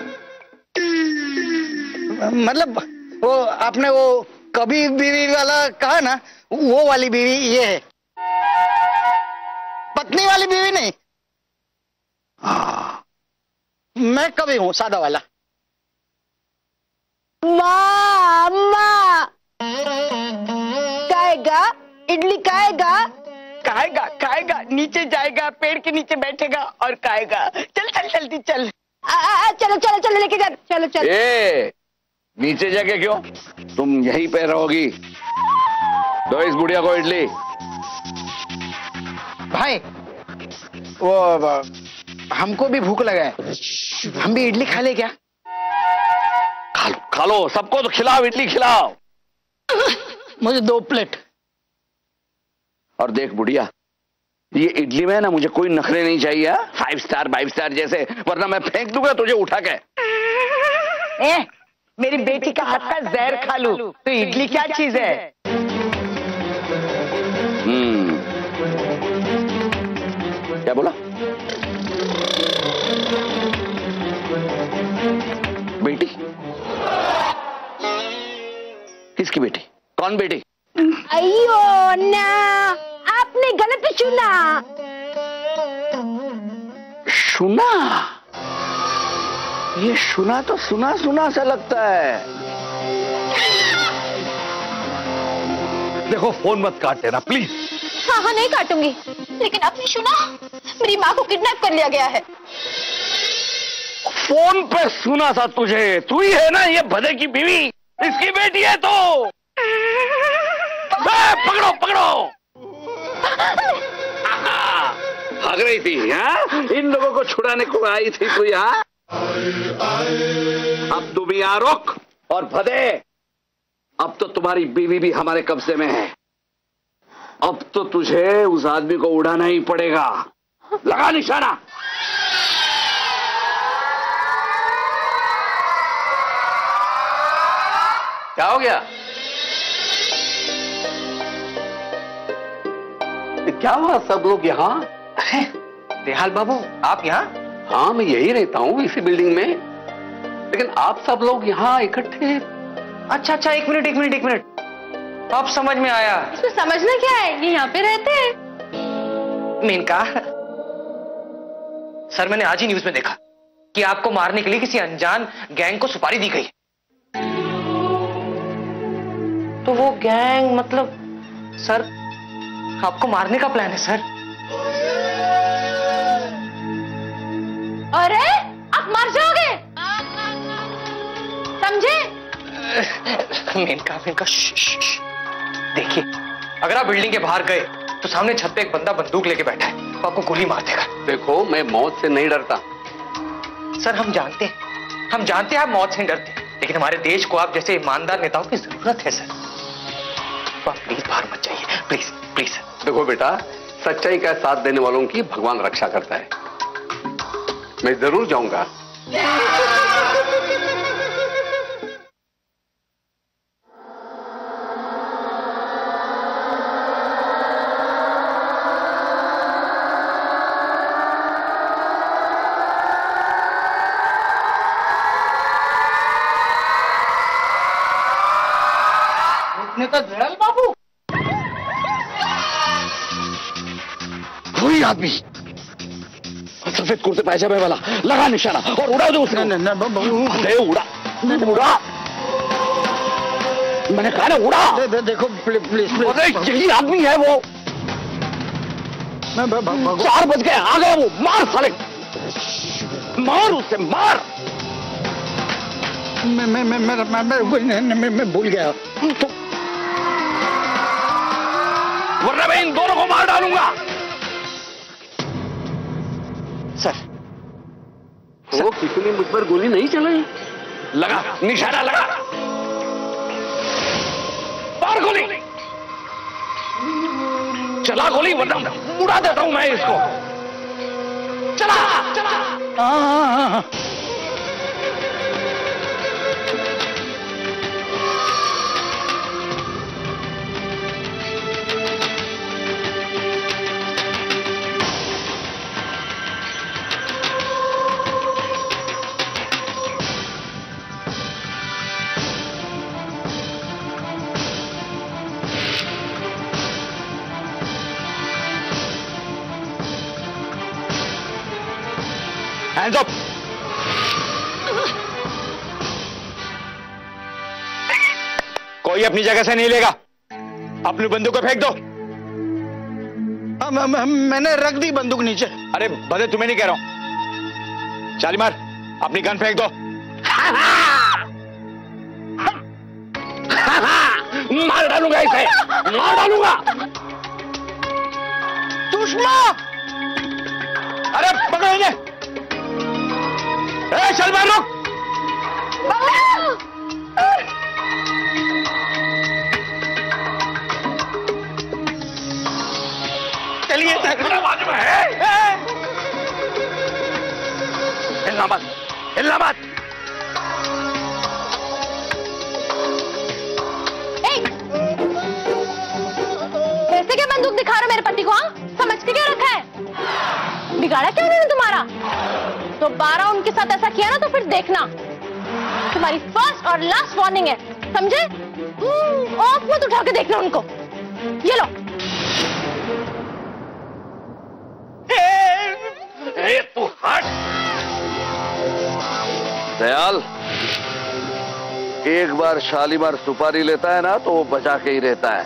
[SPEAKER 5] मतलब वो आपने वो कभी बीवी वाला कहा ना, वो वाली बीवी ये है, पत्नी वाली बीवी नहीं। मैं कवि हूँ, सादा वाला।
[SPEAKER 11] माँ खाएगा इडली, खाएगा
[SPEAKER 2] खाएगा खाएगा, नीचे जाएगा, पेड़ के नीचे बैठेगा और खाएगा। चल चल जल्दी चल।
[SPEAKER 11] चलो चलो चलो लेके जा, चलो चलो।
[SPEAKER 10] ए, नीचे जाके क्यों, तुम यहीं पे रहोगी। दो इस बुढ़िया को इडली।
[SPEAKER 5] भाई वो हमको भी भूख लगा है, हम भी इडली खा ले क्या?
[SPEAKER 10] खा लो, सबको तो खिलाओ, इडली खिलाओ।
[SPEAKER 5] मुझे 2 प्लेट।
[SPEAKER 10] और देख बुढ़िया, ये इडली में ना मुझे कोई नखरे नहीं चाहिए, 5 स्टार 5 स्टार जैसे, वरना मैं फेंक दूंगा तुझे उठा के।
[SPEAKER 2] मेरी बेटी का हाथ का जहर खा लूं तो इडली क्या चीज है?
[SPEAKER 10] क्या बोला? बेटी? किसकी बेटी? कौन बेटी?
[SPEAKER 11] अयो ना, आपने गलत सुना।
[SPEAKER 10] सुना? ये सुना तो सुना सुना सा लगता है। देखो फोन मत काट देना प्लीज।
[SPEAKER 11] हाँ हाँ नहीं काटूंगी, लेकिन आपने सुना मेरी माँ को किडनैप कर लिया गया है।
[SPEAKER 10] फोन पे सुना था तुझे, तू ही है ना ये भदे की बीवी, इसकी बेटी है तो। पकड़ो पकड़ो। भाग रही थी हाँ? इन लोगों को छुड़ाने को आई थी तू यहाँ। अब तुम यहाँ रुक। और भदे, अब तो तुम्हारी बीवी भी हमारे कब्जे में है। अब तो तुझे उस आदमी को उड़ाना ही पड़ेगा। लगा निशाना। क्या हो गया? क्या हुआ सब लोग यहाँ?
[SPEAKER 7] देहाल बाबू आप यहाँ?
[SPEAKER 10] हाँ मैं यही रहता हूँ इसी बिल्डिंग में, लेकिन आप सब लोग यहाँ इकट्ठे।
[SPEAKER 7] अच्छा अच्छा, एक मिनट, अब समझ में आया।
[SPEAKER 8] इसमें समझना क्या है, ये यहाँ पे रहते हैं।
[SPEAKER 7] मेनका सर, मैंने आज ही न्यूज में देखा कि आपको मारने के लिए किसी अनजान गैंग को सुपारी दी गई। तो वो गैंग मतलब सर आपको मारने का प्लान है सर?
[SPEAKER 8] अरे आप मर जाओगे, समझे?
[SPEAKER 7] मेनका देखिए, अगर आप बिल्डिंग के बाहर गए तो सामने छत पे एक बंदा बंदूक लेके बैठा है, तो आपको गोली मार देगा।
[SPEAKER 10] देखो मैं मौत से नहीं डरता
[SPEAKER 7] सर, हम जानते हैं आप मौत से नहीं डरते, लेकिन हमारे देश को आप जैसे ईमानदार नेताओं की जरूरत है सर। तो आप प्लीज बाहर मत जाइए, प्लीज प्लीज।
[SPEAKER 10] देखो बेटा, सच्चाई का साथ देने वालों की भगवान रक्षा करता है। मैं जरूर जाऊंगा।
[SPEAKER 5] नेता दयाल बाबू,
[SPEAKER 10] वही आदमी सफेद कुर्ते पायजामे वाला, लगा निशाना और उड़ा दो उसे। अरे उड़ा उड़ा, मैंने कहा ना उड़ा।
[SPEAKER 5] देखो प्लीज।
[SPEAKER 10] अरे यही आदमी है वो। 4 बज गए, आ गया वो। मार साले, मार उसे मार।
[SPEAKER 5] मैं भूल गया,
[SPEAKER 10] वरना मैं इन दोनों को मार डालूंगा।
[SPEAKER 7] सर
[SPEAKER 10] वो किसी ने मुझ पर गोली नहीं चलाई। लगा निशाना लगा, मार गोली, चला गोली वरना उड़ा देता हूं मैं इसको। चला चला। Hands up! कोई अपनी जगह से नहीं लेगा, अपनी बंदूक को फेंक दो।
[SPEAKER 5] मैंने रख दी बंदूक नीचे।
[SPEAKER 10] अरे बदे तुम्हें नहीं कह रहा हूं, शालीमार अपनी गन फेंक दो। मार डालूंगा इसे, मार डालूंगा।
[SPEAKER 5] दुश्मन!
[SPEAKER 10] अरे पकड़ो इन्हें। शालीमार रुक। चलिए बाजू में है। हिलना मत, हिलना मत।
[SPEAKER 8] कैसे क्या बंदूक दिखा रहे हो मेरे पति को? हाँ, समझ के क्या रखा है? बिगाड़ा क्या उन्होंने तुम्हारा? दोबारा उनके साथ ऐसा किया ना तो फिर देखना, तुम्हारी फर्स्ट और लास्ट वार्निंग है, समझे? ऑफ मत उठा के देखना उनको। ये लो।
[SPEAKER 10] तू हट।
[SPEAKER 6] दयाल, एक बार शालीमार सुपारी लेता है ना तो वो बचा के ही रहता है।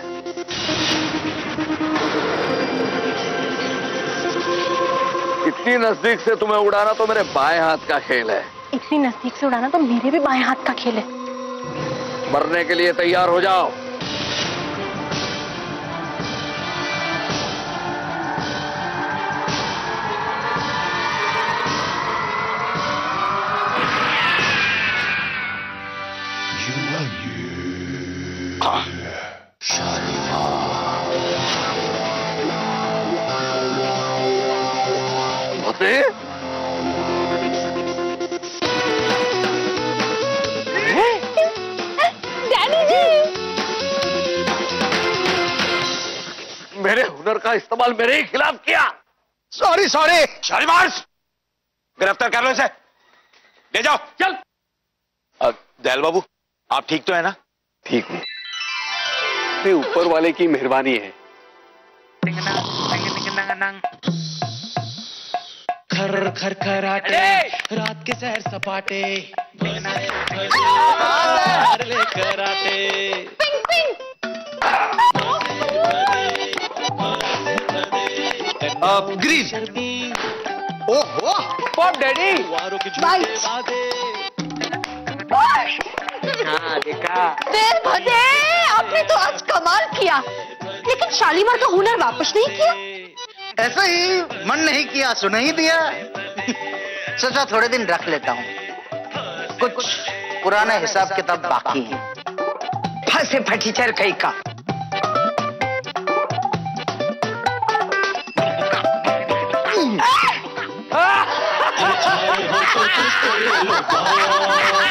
[SPEAKER 6] इतनी नजदीक से तुम्हें उड़ाना तो मेरे बाएं हाथ का खेल है।
[SPEAKER 8] इतनी नजदीक से उड़ाना तो मेरे भी बाएं हाथ का खेल है।
[SPEAKER 6] मरने के लिए तैयार हो जाओ। मेरे हुनर का इस्तेमाल मेरे ही खिलाफ किया।
[SPEAKER 10] Sorry sorry. शालीमार गिरफ्तार कर लो इसे, ले जाओ। चल। दयाल बाबू आप ठीक तो है ना?
[SPEAKER 6] ठीक हूं, ये ऊपर वाले की मेहरबानी है।
[SPEAKER 12] खर खर खराटे रात के सैर सपाटे कराटे।
[SPEAKER 8] Ping ping.
[SPEAKER 5] ग्रीन। ओहो पॉप डैडी।
[SPEAKER 8] हाँ देखा। भदे, आपने तो आज कमाल किया, लेकिन शालीमार का हुनर वापस नहीं किया।
[SPEAKER 5] ऐसा ही मन नहीं किया, सुन ही दिया। सोचा थोड़े दिन रख लेता हूँ, कुछ पुराना हिसाब किताब बाकी है।
[SPEAKER 2] फंसे फटीचर कहीं का।
[SPEAKER 12] हो